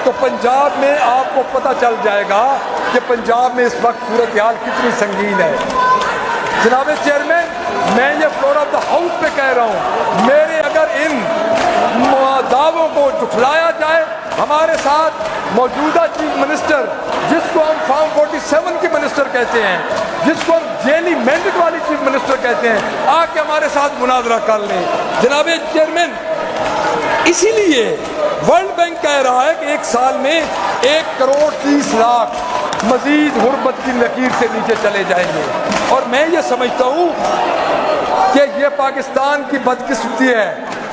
तो पंजाब में आपको पता चल जाएगा कि पंजाब में इस वक्त सूरत हाल कितनी संगीन है। जनाब चेयरमैन, मैं ये फ्लोर ऑफ द हाउस पे कह रहा हूँ, मेरे अगर इन दावों को झुठलाया जाए, हमारे साथ मौजूदा चीफ मिनिस्टर, जिसको हम फॉर्म 47 की मिनिस्टर कहते हैं, जिसको हम जेली मैंडेट वाली चीफ मिनिस्टर कहते हैं, आके हमारे साथ मुनाजरा कर लें। जनाब चेयरमैन, इसीलिए वर्ल्ड बैंक कह रहा है कि एक साल में 1 करोड़ 30 लाख मजीद गुर्बत की लकीर से नीचे चले जाएंगे। और मैं ये समझता हूँ कि ये पाकिस्तान की बदकिस्मती है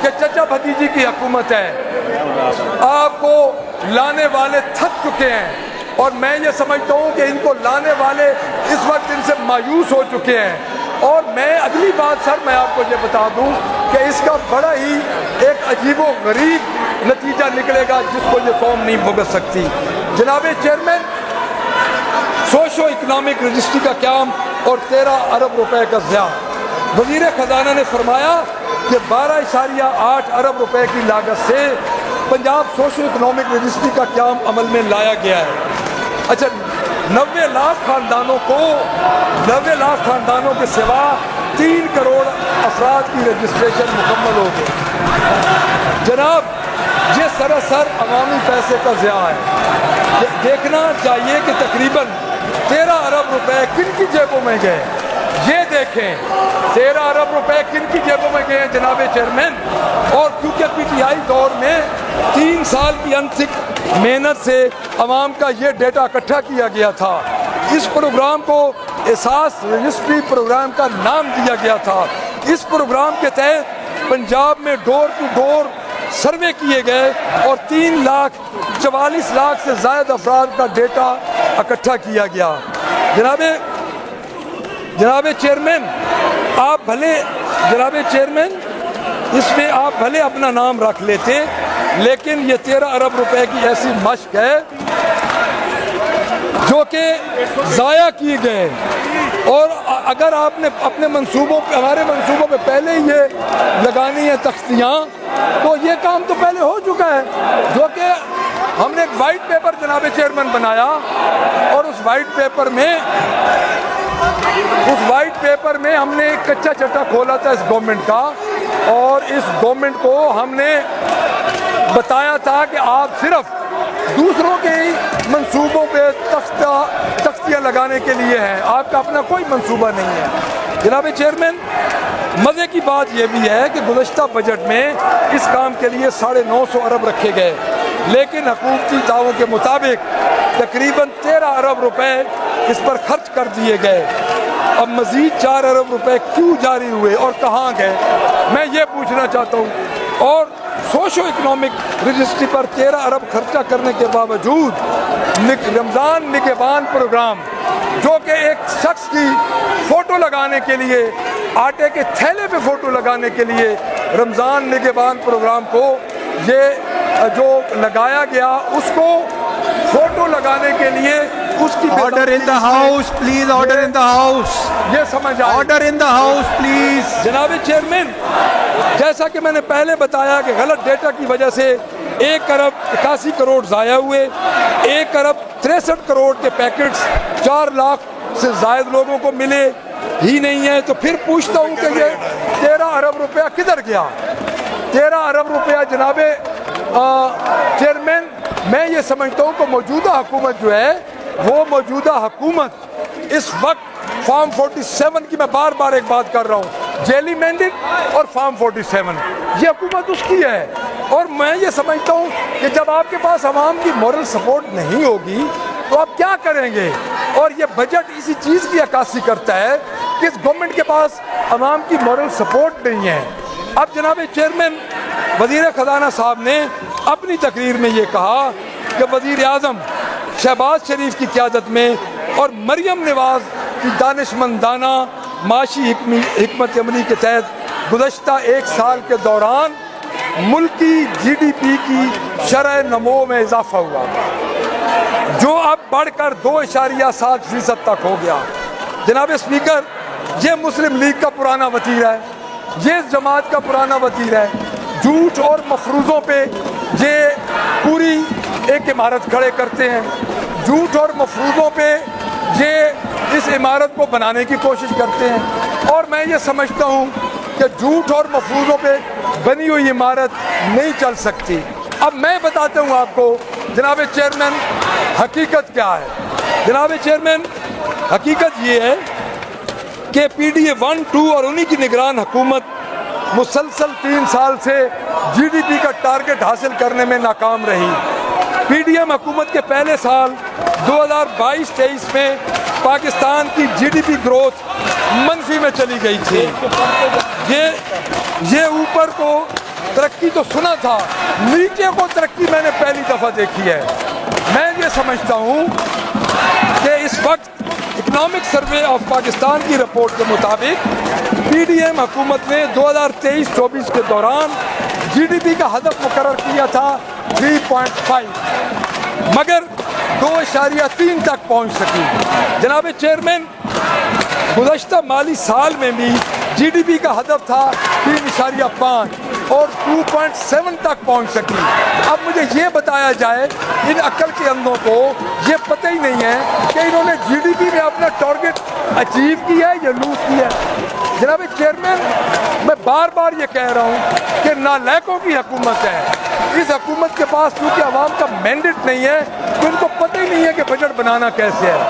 कि चचा भतीजी की हुकूमत है। आपको लाने वाले थक चुके हैं और मैं ये समझता हूँ कि इनको लाने वाले इस वक्त इनसे मायूस हो चुके हैं। और मैं अगली बात सर मैं आपको ये बता दूँ कि इसका बड़ा ही एक अजीबो गरीब नतीजा निकलेगा जिसको ये कौम नहीं भुगत सकती। जनाब चेयरमैन, सोशो इकनॉमिक रजिस्ट्री का काम और 13 अरब रुपए का ज़िया, वज़ीर ख़जाना ने फरमाया कि 12.8 अरब रुपए की लागत से पंजाब सोशो इकनॉमिक रजिस्ट्री का काम अमल में लाया गया है। अच्छा, 90 लाख ख़ानदानों के सिवा 3 करोड़ अफराद की रजिस्ट्रेशन मुकम्मल हो गई। जनाब, ये सरासर अवामी पैसे का ज़िया है। देखना चाहिए कि तकरीबन 13 अरब रुपए किन की जेबों में गए, ये देखें 13 अरब रुपए किन की जेबों में गए जनाब चेयरमैन। और क्योंकि पीटीआई दौर में 3 साल की अनथिक मेहनत से अवाम का ये डेटा इकट्ठा किया गया था। इस प्रोग्राम को एहसास रजिस्ट्री प्रोग्राम का नाम दिया गया था। इस प्रोग्राम के तहत पंजाब में डोर टू डोर सर्वे किए गए और 3,44,00,000 से ज़्यादा अफराद का डेटा इकट्ठा किया गया। जनाब चेयरमैन, आप भले इसमें आप भले अपना नाम रख लेते, लेकिन ये 13 अरब रुपए की ऐसी मश्क है जो कि ज़ाया किए गए। और अगर आपने अपने मंसूबों पे, हमारे मंसूबों पे पहले ही ये लगानी है तख्तियाँ, तो ये काम तो पहले हो चुका है। जो कि हमने एक वाइट पेपर जनाब चेयरमैन बनाया और उस वाइट पेपर में हमने एक कच्चा चट्टा खोला था इस गवर्नमेंट का। और इस गवर्नमेंट को हमने बताया था कि आप सिर्फ दूसरों के ही मंसूबों पे तख्तियाँ लगाने के लिए हैं, आपका अपना कोई मंसूबा नहीं है। जनाब चेयरमैन, मज़े की बात यह भी है कि गुज़श्ता बजट में इस काम के लिए 950 अरब रखे गए, लेकिन हुकूमती दावों के मुताबिक तकरीबन 13 अरब रुपए इस पर खर्च कर दिए गए। अब मज़ीद 4 अरब रुपए क्यों जारी हुए और कहाँ गए, मैं ये पूछना चाहता हूँ। और सोशो इकनॉमिक रजिस्ट्री पर 13 अरब खर्चा करने के बावजूद रमज़ान निगहबान प्रोग्राम, जो कि एक शख्स की फ़ोटो लगाने के लिए, आटे के थैले पे फ़ोटो लगाने के लिए रमज़ान निगहबान प्रोग्राम को ये जो लगाया गया, उसको फ़ोटो लगाने के लिए उसकी order in the house please, order in the house, ये समझ आए, order in the house please. जनाब चेयरमैन, जैसा कि मैंने पहले बताया कि गलत डेटा की वजह से 1 अरब 81 करोड़ ज़ाया हुए, 1 अरब 63 करोड़ के पैकेट्स 4 लाख से ज़ायद लोगों को मिले ही नहीं है। तो फिर पूछता हूँ कि ये 13 अरब रुपया किधर गया? 13 अरब रुपया जनाब चेयरमैन, मैं ये समझता हूँ कि मौजूदा हुकूमत जो है, वो मौजूदा हुकूमत इस वक्त फॉर्म 47 की, मैं बार बार एक बात कर रहा हूँ, जेली मैंडेट और फॉर्म 47, ये हुकूमत उसकी है। और मैं ये समझता हूँ कि जब आपके पास आवाम की मॉरल सपोर्ट नहीं होगी तो आप क्या करेंगे। और ये बजट इसी चीज़ की अक्कासी करता है कि इस गवर्नमेंट के पास आवाम की मॉरल सपोर्ट नहीं है। अब जनाब चेयरमैन, वज़ीर ख़जाना साहब ने अपनी तकरीर में ये कहा कि वज़ीर आज़म शहबाज शरीफ की क़यादत में और मरियम नवाज़ की दानिशमंदाना माशी हिकमत अमली के तहत गुज़श्ता 1 साल के दौरान मुल्की GDP की शरह नमो में इजाफा हुआ, जो अब बढ़कर 2.7% तक हो गया। जनाब स्पीकर, ये मुस्लिम लीग का पुराना वतीर है, ये जमात का पुराना वतीर है। झूठ और मफरूज़ों पे ये पूरी एक इमारत खड़े करते हैं। झूठ और मफरूज़ों पे ये इस इमारत को बनाने की कोशिश करते हैं और मैं ये समझता हूँ कि झूठ और मफरूज़ों पे बनी हुई इमारत नहीं चल सकती। अब मैं बताता हूँ आपको जनाब चेयरमैन हकीकत क्या है। जनाब चेयरमैन हकीकत ये है कि PDA 1, 2 और उन्हीं की निगरान हुकूमत मुसलसल 3 साल से GDP का टारगेट हासिल करने में नाकाम रही। PDM हुकूमत के पहले साल 2022-23 में पाकिस्तान की GDP ग्रोथ मनफी में चली गई थी। ये ऊपर को तरक्की तो सुना था, नीचे को तरक्की मैंने पहली दफ़ा देखी है। मैं ये समझता हूँ कि इस वक्त इकनॉमिक सर्वे ऑफ पाकिस्तान की रिपोर्ट के मुताबिक PDM हुकूमत ने 2023-24 के दौरान GDP का हदफ मुकर्रर किया था 3.5, मगर 2.3 तक पहुँच सकी। जनाब चेयरमैन गुज़श्ता माली साल में भी GDP का हदफ था 3.5 और 2.7 तक पहुंच सकी। अब मुझे ये बताया जाए, इन अक्ल के अंधों को ये पता ही नहीं है कि इन्होंने GDP में अपना टारगेट अचीव किया है या लूज किया है। जनाब चेयरमैन, मैं बार बार ये कह रहा हूँ कि नालायकों की हुकूमत है। इस हुकूमत के पास क्योंकि आवाम का मैंडेट नहीं है तो इनको पता ही नहीं है कि बजट बनाना कैसे है।